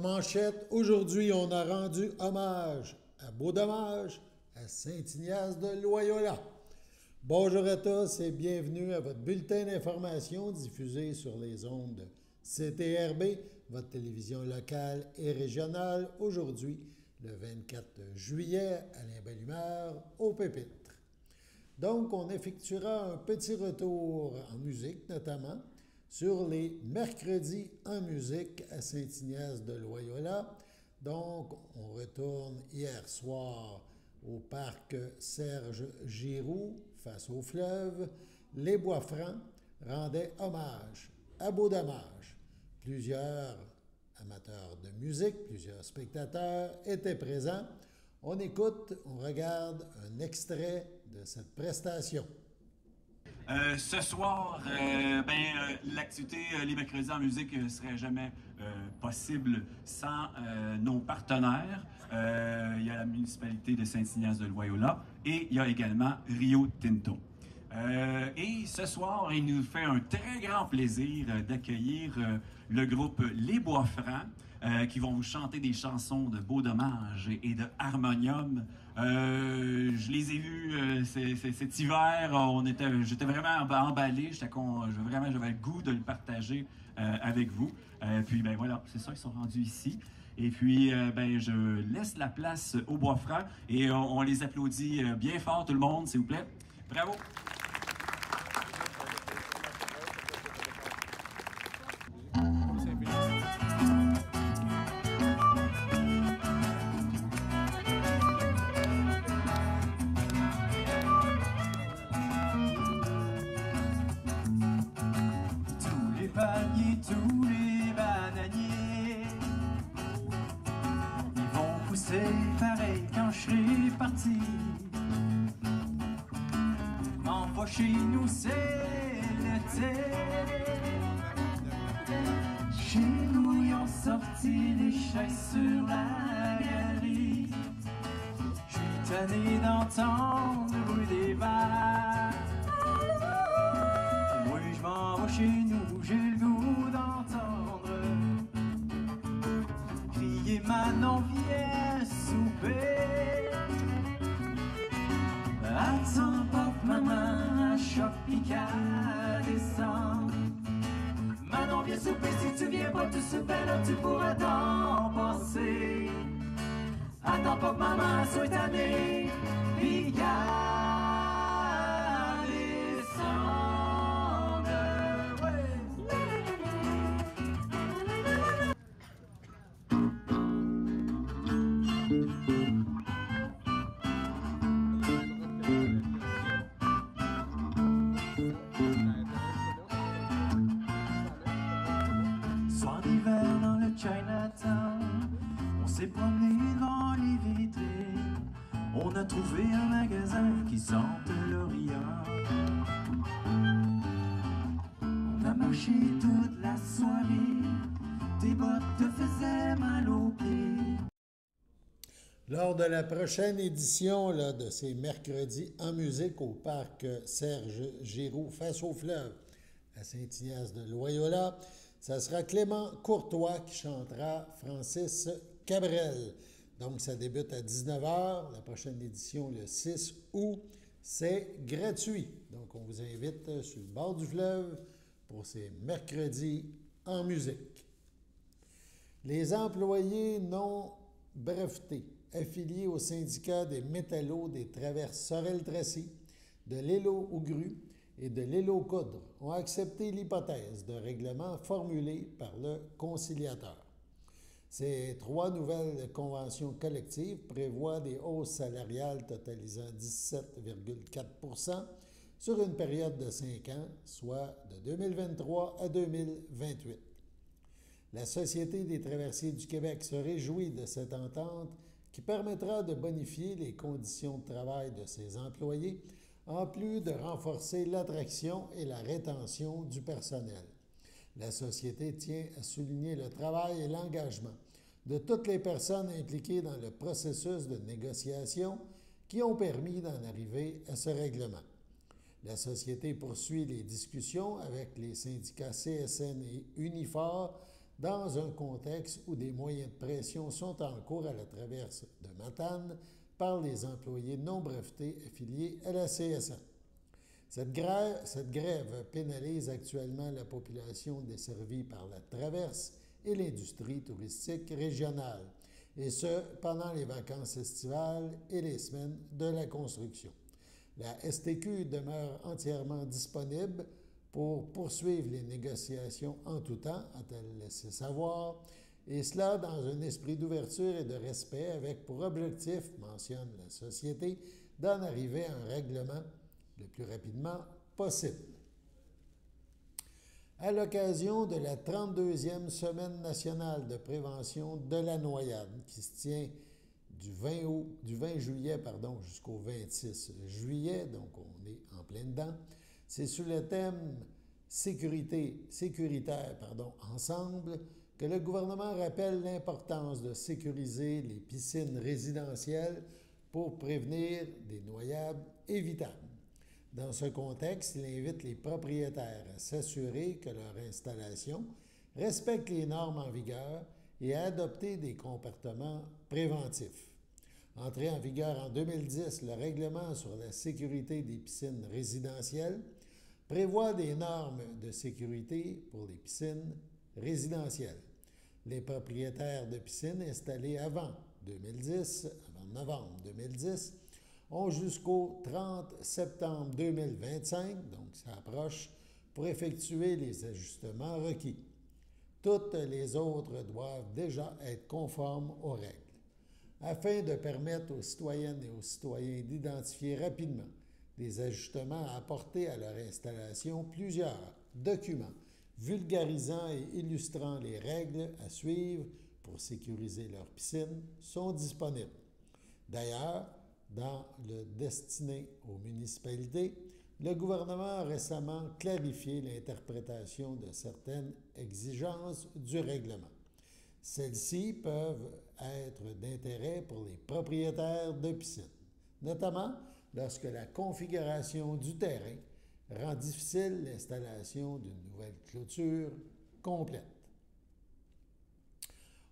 manchette, aujourd'hui, on a rendu hommage à Beau Dommage, à Saint-Ignace de Loyola. Bonjour à tous et bienvenue à votre bulletin d'information diffusé sur les ondes de CTRB, votre télévision locale et régionale, aujourd'hui, le 24 juillet, Alain Bellumeur, au Pépitre. Donc, on effectuera un petit retour en musique, notamment, sur les mercredis en musique à Saint-Ignace de Loyola. Donc, on retourne hier soir au parc Serge-Giroux, face au fleuve. Les Bois-Francs rendaient hommage à Beau Dommage. Plusieurs amateurs de musique, plusieurs spectateurs étaient présents. On écoute, on regarde un extrait de cette prestation. Ce soir, l'activité Les Mercredis en musique ne serait jamais possible sans nos partenaires. Il y a la municipalité de Saint-Ignace de Loyola et il y a également Rio Tinto. Et ce soir, il nous fait un très grand plaisir d'accueillir le groupe Les Bois-Francs qui vont vous chanter des chansons de Beau Dommage et de Harmonium. Je les ai vus cet hiver, j'étais vraiment emballé, j'avais le goût de le partager avec vous. Puis ben voilà, c'est ça, ils sont rendus ici. Et puis, je laisse la place aux Bois-Francs et on les applaudit bien fort, tout le monde, s'il vous plaît. Bravo! Tous les bananiers, ils vont pousser pareil quand je serai parti. Envoie chez nous, c'est l'été. Chez nous, ils ont sorti les chaises sur la galerie. Je suis tanné d'entendre le bruit des balles. Moi, je m'en vais chez nous, j'ai le goût d'entendre crier Manon, viens souper. Attends pas que maman choque pis qu'elle descend. Manon, viens souper, si tu viens pas tout souper là, tu pourras t'en passer. Attends pas que maman soit tannée pis qu'elle descend. Soir d'hiver dans le Chinatown, on s'est promené devant les vitrines. On a trouvé un magasin qui sente l'Orient. On a marché toute la soirée, tes bottes te faisaient mal aux pieds. Lors de la prochaine édition de ces mercredis en musique au parc Serge-Giroux, face au fleuve, à Saint-Ignace de Loyola, ça sera Clément Courtois qui chantera Francis Cabrel. Donc, ça débute à 19h. La prochaine édition, le 6 août, c'est gratuit. Donc, on vous invite sur le bord du fleuve pour ces mercredis en musique. Les employés non brevetés affiliés au syndicat des métallos des traverses Sorel-Tracy, de l'Élo aux grues et de l'Élo coudre ont accepté l'hypothèse de règlement formulée par le conciliateur. Ces trois nouvelles conventions collectives prévoient des hausses salariales totalisant 17,4 % sur une période de 5 ans, soit de 2023 à 2028. La Société des traversiers du Québec se réjouit de cette entente qui permettra de bonifier les conditions de travail de ses employés, en plus de renforcer l'attraction et la rétention du personnel. La Société tient à souligner le travail et l'engagement de toutes les personnes impliquées dans le processus de négociation qui ont permis d'en arriver à ce règlement. La Société poursuit les discussions avec les syndicats CSN et Unifor dans un contexte où des moyens de pression sont en cours à la traverse de Matane par les employés non brevetés affiliés à la CSN. Cette grève pénalise actuellement la population desservie par la traverse et l'industrie touristique régionale, et ce, pendant les vacances estivales et les semaines de la construction. La STQ demeure entièrement disponible pour poursuivre les négociations en tout temps, a-t-elle laissé savoir, et cela dans un esprit d'ouverture et de respect avec pour objectif, mentionne la société, d'en arriver à un règlement le plus rapidement possible. À l'occasion de la 32e Semaine nationale de prévention de la noyade, qui se tient du 20 juillet jusqu'au 26 juillet, donc on est en plein dedans, c'est sous le thème sécuritaire ensemble que le gouvernement rappelle l'importance de sécuriser les piscines résidentielles pour prévenir des noyades évitables. Dans ce contexte, il invite les propriétaires à s'assurer que leur installation respecte les normes en vigueur et à adopter des comportements préventifs. Entré en vigueur en 2010, le règlement sur la sécurité des piscines résidentielles prévoit des normes de sécurité pour les piscines résidentielles. Les propriétaires de piscines installées avant novembre 2010, ont jusqu'au 30 septembre 2025, donc ça approche, pour effectuer les ajustements requis. Toutes les autres doivent déjà être conformes aux règles. Afin de permettre aux citoyennes et aux citoyens d'identifier rapidement des ajustements à apporter à leur installation, plusieurs documents vulgarisant et illustrant les règles à suivre pour sécuriser leur piscine sont disponibles. D'ailleurs, dans le destiné aux municipalités, le gouvernement a récemment clarifié l'interprétation de certaines exigences du règlement. Celles-ci peuvent être d'intérêt pour les propriétaires de piscines, notamment lorsque la configuration du terrain rend difficile l'installation d'une nouvelle clôture complète.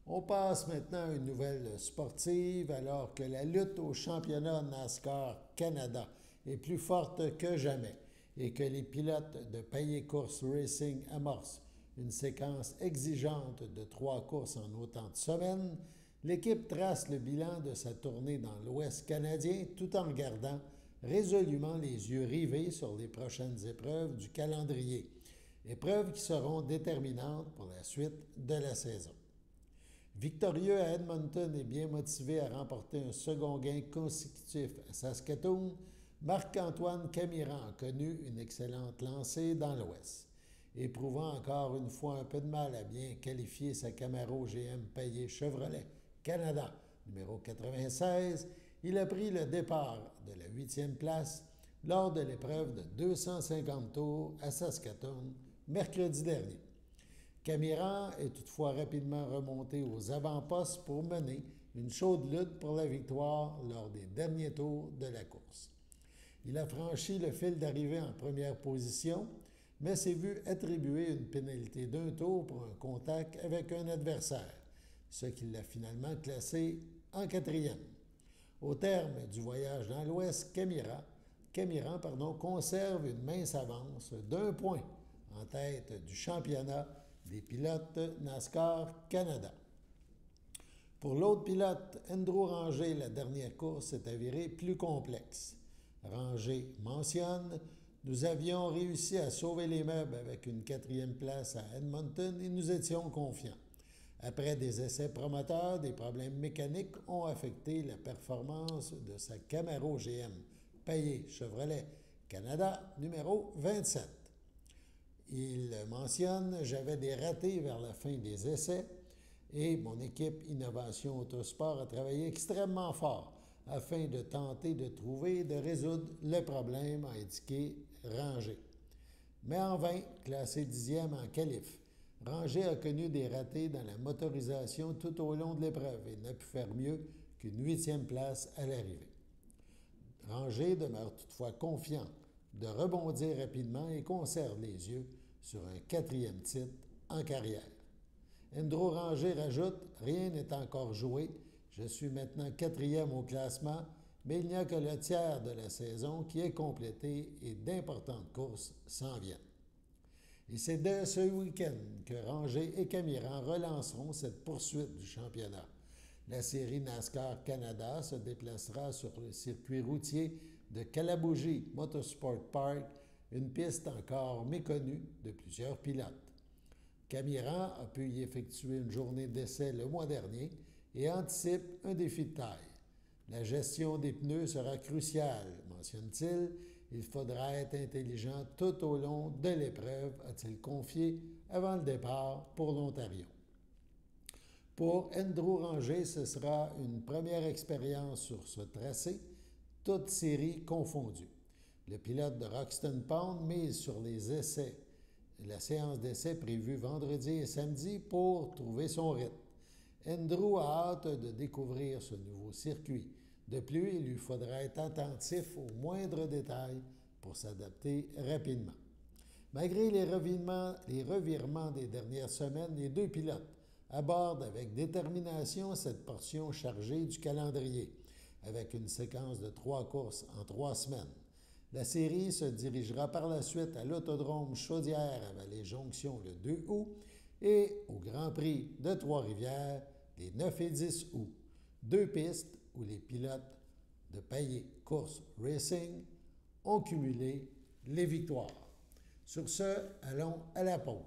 On passe maintenant à une nouvelle sportive alors que la lutte au championnat NASCAR Canada est plus forte que jamais et que les pilotes de Payet Course Racing amorcent une séquence exigeante de 3 courses en autant de semaines, l'équipe trace le bilan de sa tournée dans l'Ouest canadien tout en gardant résolument les yeux rivés sur les prochaines épreuves du calendrier, épreuves qui seront déterminantes pour la suite de la saison. Victorieux à Edmonton et bien motivé à remporter un second gain consécutif à Saskatoon, Marc-Antoine Camiran a connu une excellente lancée dans l'Ouest. Éprouvant encore une fois un peu de mal à bien qualifier sa Camaro GM Payet Chevrolet Canada numéro 96, il a pris le départ de la 8e place lors de l'épreuve de 250 tours à Saskatoon mercredi dernier. Camiran est toutefois rapidement remonté aux avant-postes pour mener une chaude lutte pour la victoire lors des derniers tours de la course. Il a franchi le fil d'arrivée en première position, mais s'est vu attribuer une pénalité d'un tour pour un contact avec un adversaire, ce qui l'a finalement classé en 4e. Au terme du voyage dans l'Ouest, Camiran conserve une mince avance d'1 point en tête du championnat des pilotes NASCAR Canada. Pour l'autre pilote, Andrew Ranger, la dernière course s'est avérée plus complexe. Ranger mentionne « Nous avions réussi à sauver les meubles avec une 4e place à Edmonton et nous étions confiants. Après des essais promoteurs, des problèmes mécaniques ont affecté la performance de sa Camaro GM Payet Chevrolet Canada numéro 27. Il mentionne « J'avais des ratés vers la fin des essais et mon équipe Innovation Autosport a travaillé extrêmement fort afin de tenter de trouver et de résoudre le problème », a indiqué Ranger. Mais en vain, classé 10e en qualif, Ranger a connu des ratés dans la motorisation tout au long de l'épreuve et n'a pu faire mieux qu'une 8e place à l'arrivée. Ranger demeure toutefois confiant de rebondir rapidement et conserve les yeux sur un 4e titre en carrière. Andrew Ranger rajoute « Rien n'est encore joué. Je suis maintenant 4e au classement, mais il n'y a que le tiers de la saison qui est complété et d'importantes courses s'en viennent. » Et c'est dès ce week-end que Ranger et Camiran relanceront cette poursuite du championnat. La série NASCAR Canada se déplacera sur le circuit routier de Calabogie Motorsport Park, une piste encore méconnue de plusieurs pilotes. Camiran a pu y effectuer une journée d'essai le mois dernier et anticipe un défi de taille. La gestion des pneus sera cruciale, mentionne-t-il. Il faudra être intelligent tout au long de l'épreuve, a-t-il confié avant le départ pour l'Ontario. Pour Andrew Ranger, ce sera une première expérience sur ce tracé, toutes séries confondues. Le pilote de Roxton Pound mise sur les essais, la séance d'essais prévue vendredi et samedi pour trouver son rythme. Andrew a hâte de découvrir ce nouveau circuit. De plus, il lui faudra être attentif aux moindres détails pour s'adapter rapidement. Malgré les revirements des dernières semaines, les deux pilotes abordent avec détermination cette portion chargée du calendrier, avec une séquence de 3 courses en 3 semaines. La série se dirigera par la suite à l'Autodrome Chaudière à Vallée-Jonction le 2 août et au Grand Prix de Trois-Rivières les 9 et 10 août. 2 pistes où les pilotes de Payet Course Racing ont cumulé les victoires. Sur ce, allons à la pause.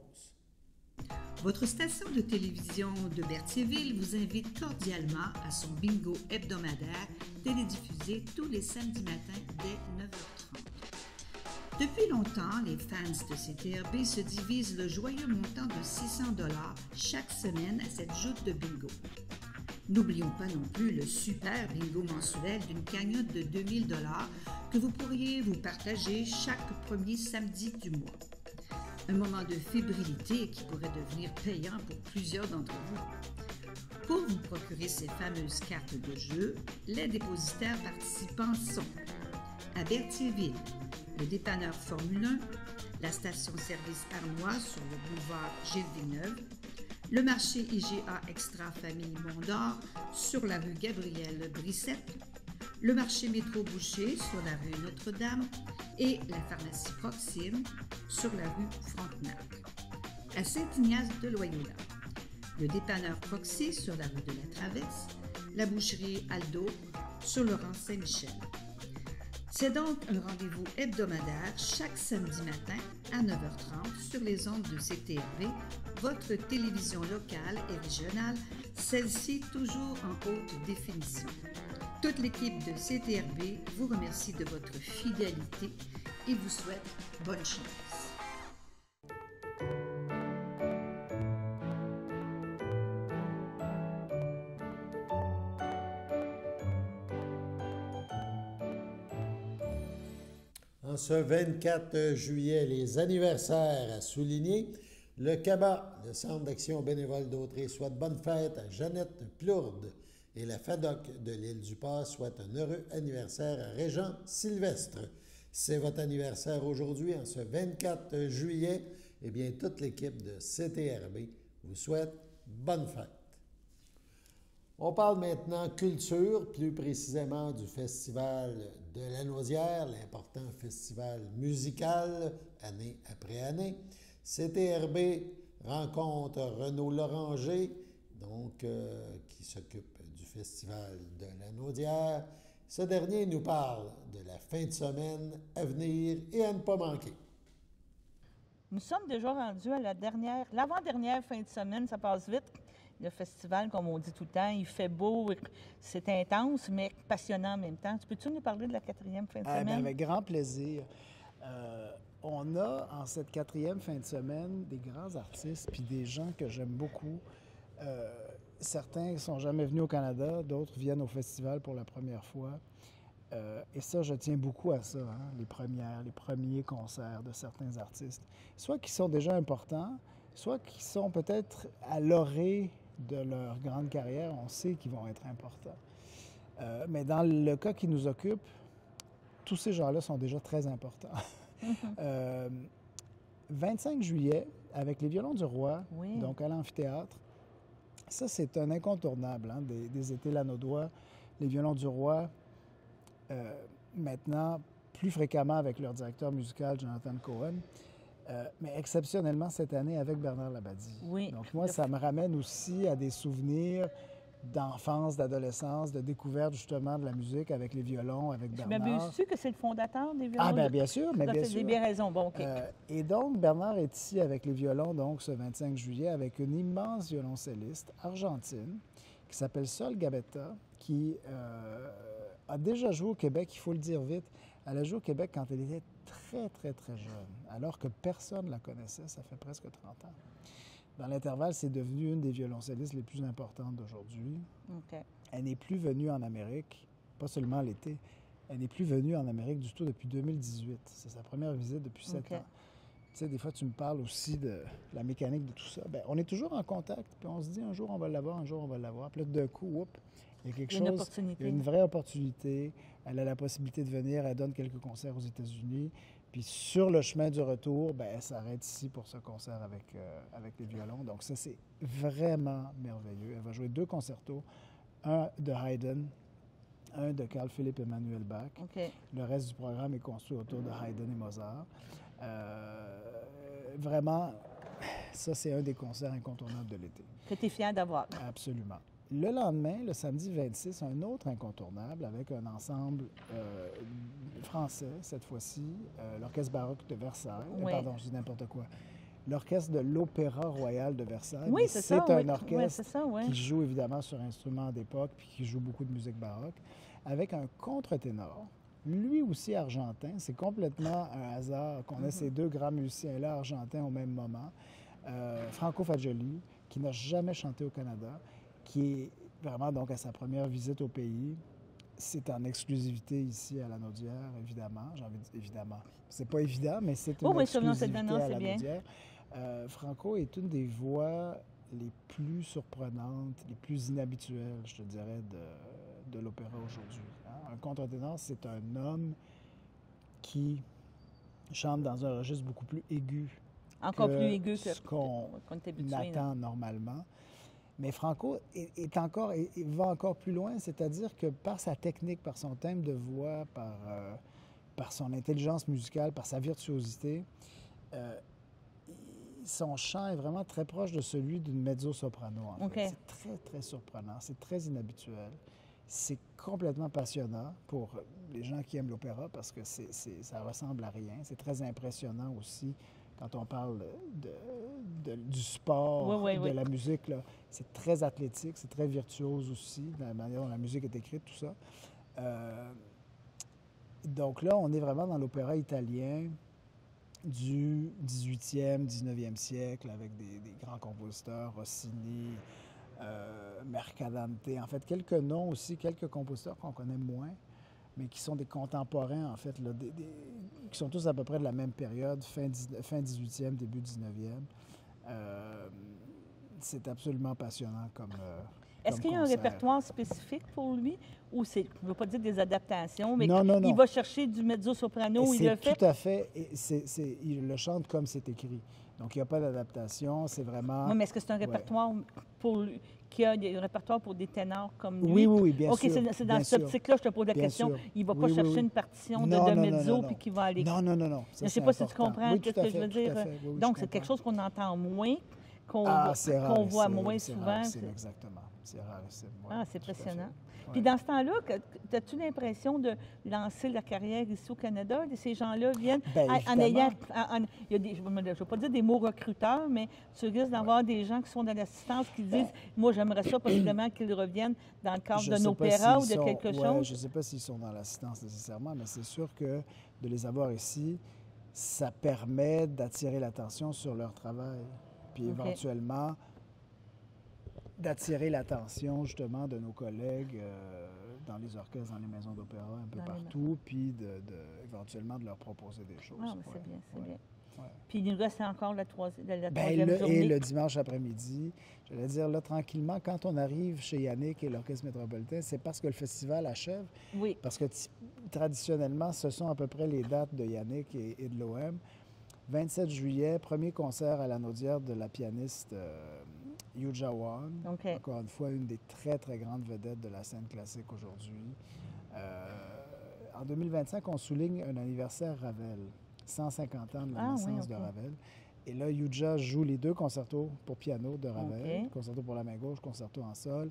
Votre station de télévision de Berthierville vous invite cordialement à son bingo hebdomadaire télédiffusé tous les samedis matins dès 9h30. Depuis longtemps, les fans de CTRB se divisent le joyeux montant de 600 $ chaque semaine à cette joute de bingo. N'oublions pas non plus le super bingo mensuel d'une cagnotte de 2000 $ que vous pourriez vous partager chaque premier samedi du mois. Un moment de fébrilité qui pourrait devenir payant pour plusieurs d'entre vous. Pour vous procurer ces fameuses cartes de jeu, les dépositaires participants sont à Berthierville, le dépanneur Formule 1, la station-service Arnois sur le boulevard Gilles Villeneuve, le marché IGA Extra Famille Mont-d'Or sur la rue Gabriel Brissette, le marché Métro Boucher sur la rue Notre-Dame et la pharmacie Proxime sur la rue Frontenac. À Saint-Ignace de Loyola, le dépanneur Proxy sur la rue de la Traverse, la boucherie Aldo sur le rang Saint-Michel. C'est donc un rendez-vous hebdomadaire chaque samedi matin à 9h30 sur les ondes de CTRB, votre télévision locale et régionale, celle-ci toujours en haute définition. Toute l'équipe de CTRB vous remercie de votre fidélité et vous souhaite bonne chance. En ce 24 juillet, les anniversaires à souligner. Le CABA, le Centre d'action bénévole d'Autrey, souhaite bonne fête à Jeannette Plourde et la FADOC de l'Île-du-Pas souhaite un heureux anniversaire à Régent Sylvestre. C'est votre anniversaire aujourd'hui, en ce 24 juillet. Eh bien, toute l'équipe de CTRB vous souhaite bonne fête. On parle maintenant culture, plus précisément du Festival de la Naudière, l'important festival musical année après année. CTRB rencontre Renaud Loranger, donc qui s'occupe du Festival de la Naudière. Ce dernier nous parle de la fin de semaine à venir et à ne pas manquer. Nous sommes déjà rendus à l'avant-dernière fin de semaine, ça passe vite. Le festival, comme on dit tout le temps, il fait beau, c'est intense, mais passionnant en même temps. Peux-tu nous parler de la 4e fin de semaine? Bien, avec grand plaisir. On a, en cette 4e fin de semaine, des grands artistes puis des gens que j'aime beaucoup. Certains ne sont jamais venus au Canada, d'autres viennent au festival pour la première fois. Et ça, je tiens beaucoup à ça, hein, les premiers concerts de certains artistes. Soit qui sont déjà importants, soit qui sont peut-être à l'orée de leur grande carrière, on sait qu'ils vont être importants. Mais dans le cas qui nous occupe, tous ces gens-là sont déjà très importants. 25 juillet, avec les Violons du Roi, oui, donc à l'amphithéâtre, Ça, c'est un incontournable hein, des étés lanaudois. Les violons du roi, maintenant, plus fréquemment avec leur directeur musical, Jonathan Cohen, mais exceptionnellement cette année avec Bernard Labadie. Oui. Donc moi, ça me ramène aussi à des souvenirs d'enfance, d'adolescence, de découverte justement de la musique avec les violons, avec Bernard. Mais bien sûr que c'est le fondateur des violons. Ah bien sûr, mais bien C'est sûr. bien raison. Bon, OK. Et donc, Bernard est ici avec les violons, donc ce 25 juillet, avec une immense violoncelliste argentine qui s'appelle Sol Gabetta, qui a déjà joué au Québec, il faut le dire vite. Elle a joué au Québec quand elle était très, très, très jeune, alors que personne ne la connaissait, ça fait presque 30 ans. Dans l'intervalle, c'est devenu une des violoncellistes les plus importantes d'aujourd'hui. OK. Elle n'est plus venue en Amérique, pas seulement l'été, elle n'est plus venue en Amérique du tout depuis 2018. C'est sa première visite depuis 7 ans. Tu sais, des fois, tu me parles aussi de la mécanique de tout ça. Bien, on est toujours en contact, puis on se dit un jour on va l'avoir, un jour on va l'avoir. Puis là, d'un coup, oups, il y a quelque chose. Opportunité. Il y a une vraie opportunité. Elle a la possibilité de venir, elle donne quelques concerts aux États-Unis. Puis sur le chemin du retour, bien, elle s'arrête ici pour ce concert avec les violons. Donc ça, c'est vraiment merveilleux. Elle va jouer 2 concertos, un de Haydn, un de Carl Philipp Emanuel Bach. OK. Le reste du programme est construit autour de Haydn et Mozart. Vraiment, ça, c'est un des concerts incontournables de l'été. Que tu es fier d'avoir. Absolument. Le lendemain, le samedi 26, un autre incontournable avec un ensemble français, cette fois-ci, l'Orchestre baroque de Versailles. Oui. Pardon, je dis n'importe quoi. L'Orchestre de l'Opéra Royal de Versailles. Oui, c'est ça. C'est un oui. orchestre Oui, c'est ça, oui. qui joue évidemment sur instruments d'époque puis qui joue beaucoup de musique baroque, avec un contre-ténor, lui aussi argentin. C'est complètement un hasard qu'on ait ces 2 grands musiciens-là argentins au même moment. Franco Fagioli, qui n'a jamais chanté au Canada, qui est vraiment donc à sa première visite au pays. C'est en exclusivité ici à Lanaudière, évidemment. J'ai envie de dire évidemment. C'est pas évident, mais c'est une exclusivité à Lanaudière. Franco est une des voix les plus surprenantes, les plus inhabituelles, je te dirais, de l'opéra aujourd'hui. Hein? Un contre-ténor, c'est un homme qui chante dans un registre beaucoup plus aigu. Encore plus aigu que ce qu'on est habitué, attend normalement. Mais Franco va encore plus loin, c'est-à-dire que par sa technique, par son thème de voix, par son intelligence musicale, par sa virtuosité, son chant est vraiment très proche de celui d'une mezzo-soprano. En fait. C'est très, très surprenant, c'est très inhabituel. C'est complètement passionnant pour les gens qui aiment l'opéra parce que ça ressemble à rien. C'est très impressionnant aussi. Quand on parle du sport, de la musique, là, c'est très athlétique, c'est très virtuose aussi, dans la manière dont la musique est écrite, tout ça. Donc là, on est vraiment dans l'opéra italien du 18e, 19e siècle, avec des grands compositeurs, Rossini, Mercadante. En fait, quelques noms aussi, quelques compositeurs qu'on connaît moins, mais qui sont des contemporains, en fait, là, qui sont tous à peu près de la même période, fin 18e, début 19e. C'est absolument passionnant comme Est-ce qu'il y a un répertoire spécifique pour lui? Ou c'est, je ne veux pas dire des adaptations, mais non. il va chercher du mezzo-soprano, il le fait? Tout à fait. Il le chante comme c'est écrit. Donc, il n'y a pas d'adaptation, c'est vraiment... Oui, mais est-ce que c'est un répertoire pour lui, qu'il y a un répertoire pour des ténors comme lui? Oui, bien sûr. OK, c'est dans cette optique-là que je te pose la question. Sûr. Il ne va pas chercher une partition de mezzo puis qu'il va aller... Non. Ça, je ne sais pas si tu comprends ce que je veux dire. Oui, donc, c'est quelque chose qu'on entend moins, qu'on voit moins souvent. Exactement. C'est rarissime. Ouais, c'est impressionnant. Ouais. Puis dans ce temps-là, as-tu l'impression de lancer la carrière ici au Canada? Ces gens-là viennent en ayant... je ne vais pas dire des mots recruteurs, mais tu risques d'avoir des gens qui sont dans l'assistance qui disent « Moi, j'aimerais ça possiblement qu'ils reviennent dans le cadre d'un opéra ou de quelque chose. » Je ne sais pas s'ils sont dans l'assistance nécessairement, mais c'est sûr que de les avoir ici, ça permet d'attirer l'attention sur leur travail. Puis éventuellement... d'attirer l'attention, justement, de nos collègues dans les orchestres, dans les maisons d'opéra, un peu partout, puis éventuellement de leur proposer des choses. Ah, c'est bien, c'est bien. Ouais. Puis il nous reste encore la troisième journée. Et le dimanche après-midi, j'allais dire, là, tranquillement, quand on arrive chez Yannick et l'Orchestre métropolitain, c'est parce que le festival achève. Oui. Parce que traditionnellement, ce sont à peu près les dates de Yannick et de l'OM. 27 juillet, premier concert à Lanaudière de la pianiste... Yu Jawan, OK. encore une fois, une des très, très grandes vedettes de la scène classique aujourd'hui. En 2025, on souligne un anniversaire Ravel, 150 ans de la naissance de Ravel. Et là, Yuja joue les 2 concertos pour piano de Ravel, concerto pour la main gauche, concerto en sol.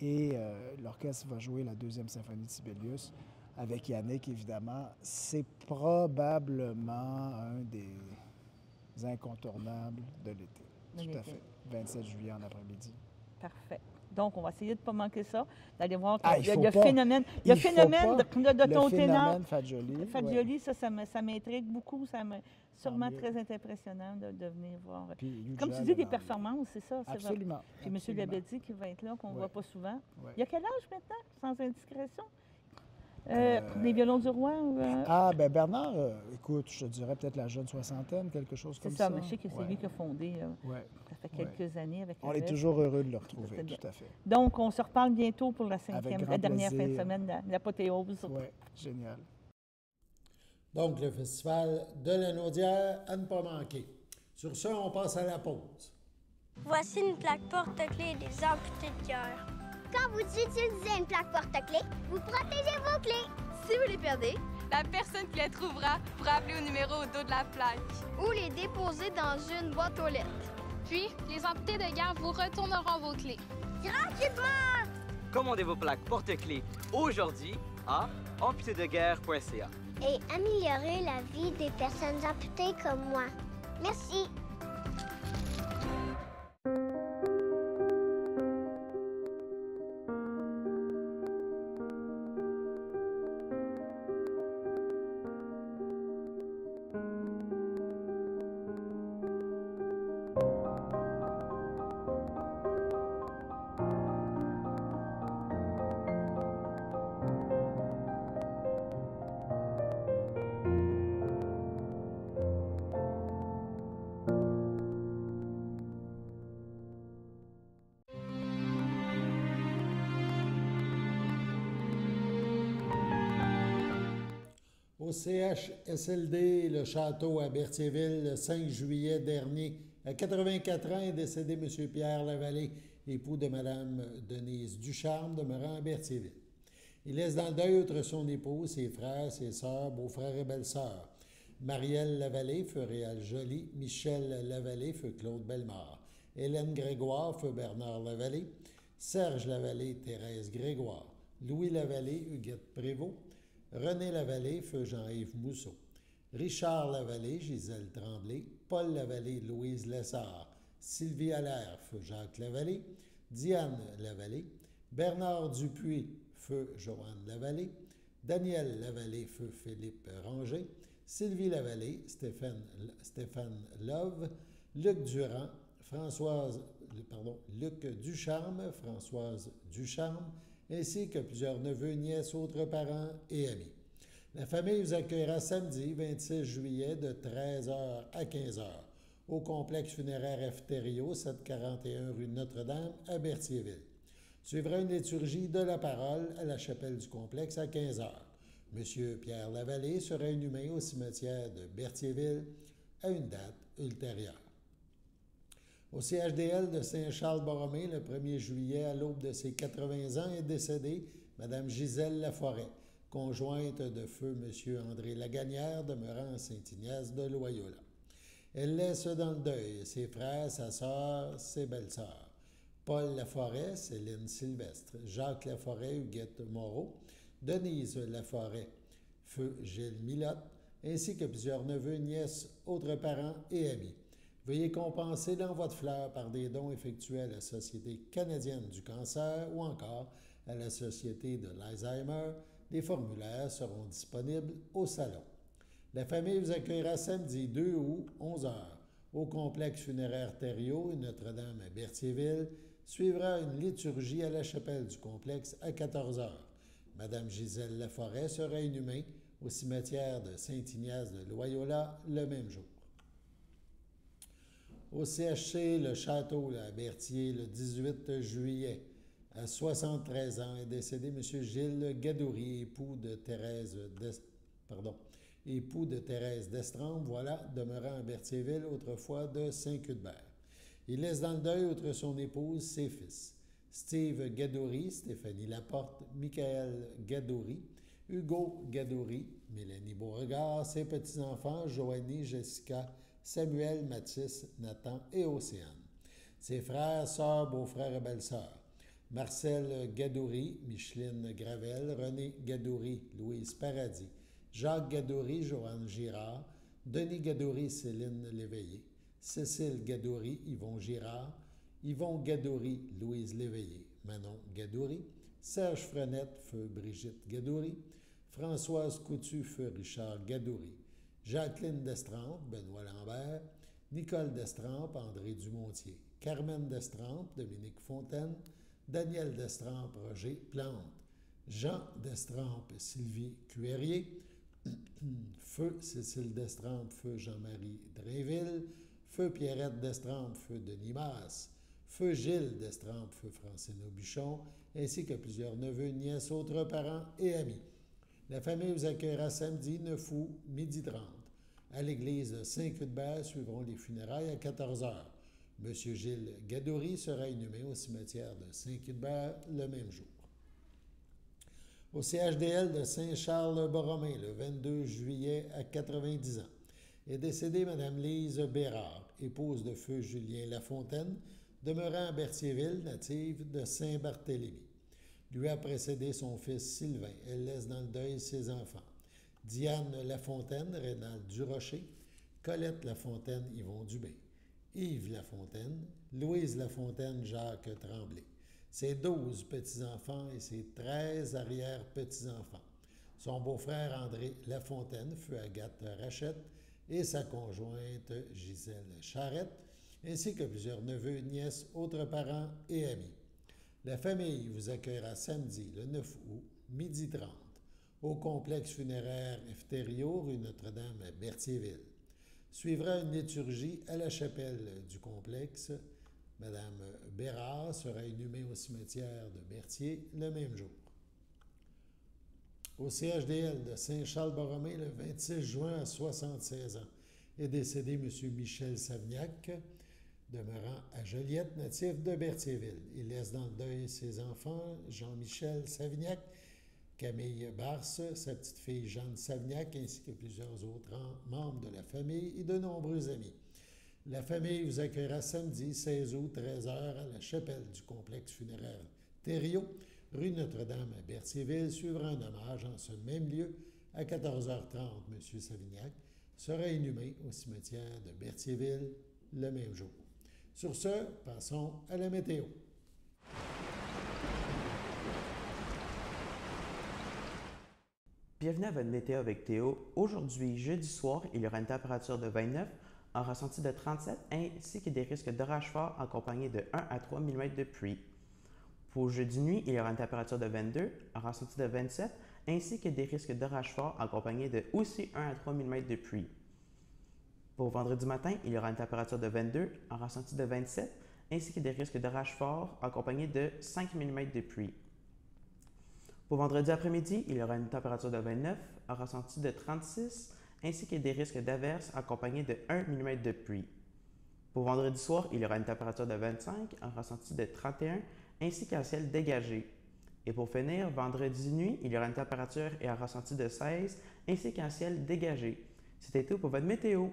Et l'orchestre va jouer la 2e symphonie de Sibelius avec Yannick, évidemment. C'est probablement un des incontournables de l'été. Tout à fait. 27 juillet en après-midi. Parfait. Donc, on va essayer de ne pas manquer ça, d'aller voir le phénomène, de ton ténor. Fagioli. Fagioli, ça m'intrigue beaucoup. Ça me sûrement très impressionnant de venir voir. Puis, comme tu dis, des performances, c'est ça. Absolument. Puis M. Labadie qui va être là, qu'on ne voit pas souvent. Ouais. Il y a quel âge maintenant, sans indiscrétion? Les violons du roi? Bernard, écoute, je te dirais peut-être la jeune soixantaine, quelque chose comme ça. C'est ça, mais je sais que c'est lui qui a fondé. Ça fait quelques années avec On est toujours heureux de le retrouver, tout à fait. Donc, on se reparle bientôt pour la dernière fin de plaisir. semaine, l'apothéose. Oui, génial. Donc, le festival de la Naudière à ne pas manquer. Sur ce, on passe à la pause. Voici une plaque porte-clés des amputés de cœur. Quand vous utilisez une plaque porte-clés, vous protégez vos clés. Si vous les perdez, la personne qui les trouvera pourra appeler au numéro au dos de la plaque. Ou les déposer dans une boîte aux lettres. Puis, les amputés de guerre vous retourneront vos clés. Gratuitement! Commandez vos plaques porte-clés aujourd'hui à amputédeguerre.ca. Et améliorer la vie des personnes amputées comme moi. Merci. Au CHSLD, le château à Berthierville, le 5 juillet dernier, à 84 ans, est décédé M. Pierre Lavallée, époux de Mme Denise Ducharme, demeurant à Berthierville. Il laisse dans le deuil, outre son épouse, ses frères, ses sœurs, beaux-frères et belles-sœurs. Marielle Lavallée, feu Réal Joly, Michel Lavallée, feu Claude Bellemare, Hélène Grégoire, feu Bernard Lavallée, Serge Lavallée, Thérèse Grégoire, Louis Lavallée, Huguette Prévost, René Lavallée, feu Jean-Yves Mousseau, Richard Lavallée, Gisèle Tremblay, Paul Lavallée, Louise Lessard, Sylvie Allaire, feu Jacques Lavallée, Diane Lavallée, Bernard Dupuis, feu Joanne Lavallée, Daniel Lavallée, feu Philippe Ranger, Sylvie Lavallée, Stéphane Love, Luc Durand, Luc Ducharme, Françoise Ducharme, ainsi que plusieurs neveux, nièces, autres parents et amis. La famille vous accueillera samedi 26 juillet de 13h à 15h au complexe funéraire Efterio, 741 rue Notre-Dame à Berthierville. Suivra une liturgie de la parole à la chapelle du complexe à 15h. M. Pierre Lavallée sera inhumé au cimetière de Berthierville à une date ultérieure. Au CHDL de Saint-Charles-Borromée, le 1er juillet, à l'aube de ses 80 ans, est décédée Mme Gisèle Laforêt, conjointe de feu M. André Lagagnère, demeurant à Saint-Ignace de Loyola. Elle laisse dans le deuil ses frères, sa sœur, ses belles-sœurs. Paul Laforêt, Céline Sylvestre, Jacques Laforêt, Huguette Moreau, Denise Laforêt, feu Gilles Milotte, ainsi que plusieurs neveux, nièces, autres parents et amis. Veuillez compenser l'envoi de fleurs par des dons effectués à la Société canadienne du cancer ou encore à la Société de l'Alzheimer. Les formulaires seront disponibles au salon. La famille vous accueillera samedi 2 août, 11h, au complexe funéraire Thériault et Notre-Dame à Berthierville. Suivra une liturgie à la chapelle du complexe à 14h. Madame Gisèle Laforêt sera inhumée au cimetière de Saint-Ignace de Loyola le même jour. Au CHC, le château à Berthier, le 18 juillet, à 73 ans, est décédé M. Gilles Gadouri, époux de Thérèse Destrambe, demeurant à Berthierville, autrefois de Saint-Cuthbert. Il laisse dans le deuil, outre son épouse, ses fils. Steve Gadouri, Stéphanie Laporte, Michael Gadouri, Hugo Gadouri, Mélanie Beauregard, ses petits-enfants, Joanie, Jessica, Samuel, Mathis, Nathan et Océane. Ses frères, sœurs, beaux-frères et belles-sœurs. Marcel Gadouri, Micheline Gravel, René Gadouri, Louise Paradis, Jacques Gadouri, Joanne Girard, Denis Gadouri, Céline Léveillé, Cécile Gadouri, Yvon Girard, Yvon Gadouri, Louise Léveillé, Manon Gadouri, Serge Frenette, feu Brigitte Gadouri, Françoise Coutu, feu Richard Gadouri, Jacqueline Destrempe, Benoît Lambert, Nicole Destrempe, André Dumontier, Carmen Destrempe, Dominique Fontaine, Daniel Destrempe, Roger Plante, Jean Destrempe, Sylvie Cuérier, feu Cécile Destrempe, feu Jean-Marie Drainville, feu Pierrette Destrempe, feu Denis Masse, feu Gilles Destrempe, feu Francine Aubuchon, ainsi que plusieurs neveux, nièces, autres parents et amis. La famille vous accueillera samedi 9 août, 12h30. À l'église de Saint-Cuthbert suivront les funérailles à 14h. M. Gilles Gadouri sera inhumé au cimetière de Saint-Cuthbert le même jour. Au CHDL de Saint-Charles-Borromée, le 22 juillet à 90 ans, est décédée Mme Lise Bérard, épouse de feu Julien Lafontaine, demeurant à Berthierville, native de Saint-Barthélemy. Lui a précédé son fils Sylvain. Elle laisse dans le deuil ses enfants. Diane Lafontaine, Rénal Durocher, Colette Lafontaine, Yvon Dubé, Yves Lafontaine, Louise Lafontaine, Jacques Tremblay, ses 12 petits-enfants et ses 13 arrière-petits-enfants. Son beau-frère André Lafontaine, feu Agathe Rachette, et sa conjointe Gisèle Charette, ainsi que plusieurs neveux, nièces, autres parents et amis. La famille vous accueillera samedi, le 9 août, 12h30, au complexe funéraire Efterio, rue Notre-Dame à Berthierville. Suivra une liturgie à la chapelle du complexe. Madame Bérard sera inhumée au cimetière de Berthier le même jour. Au CHDL de Saint-Charles-Borromée, le 26 juin à 76 ans, est décédé M. Michel Savignac, demeurant à Joliette, natif de Berthierville. Il laisse dans le deuil ses enfants, Jean-Michel Savignac, Camille Barse, sa petite-fille Jeanne Savignac, ainsi que plusieurs autres membres de la famille et de nombreux amis. La famille vous accueillera samedi 16 août, 13h, à la chapelle du complexe funéraire Thériault, rue Notre-Dame à Berthierville. Suivra un hommage en ce même lieu à 14h30. M. Savignac sera inhumé au cimetière de Berthierville le même jour. Sur ce, passons à la météo. Bienvenue à votre météo avec Théo. Aujourd'hui, jeudi soir, il y aura une température de 29, un ressenti de 37 ainsi que des risques d'orage fort accompagnés de 1 à 3 mm de pluie. Pour jeudi nuit, il y aura une température de 22, un ressenti de 27 ainsi que des risques d'orage fort accompagnés de aussi 1 à 3 mm de pluie. Pour vendredi matin, il y aura une température de 22, un ressenti de 27 ainsi que des risques d'orage fort accompagnés de 5 mm de pluie. Pour vendredi après-midi, il y aura une température de 29, un ressenti de 36, ainsi que des risques d'averses accompagnés de 1 mm de pluie. Pour vendredi soir, il y aura une température de 25, un ressenti de 31, ainsi qu'un ciel dégagé. Et pour finir, vendredi nuit, il y aura une température et un ressenti de 16, ainsi qu'un ciel dégagé. C'était tout pour votre météo.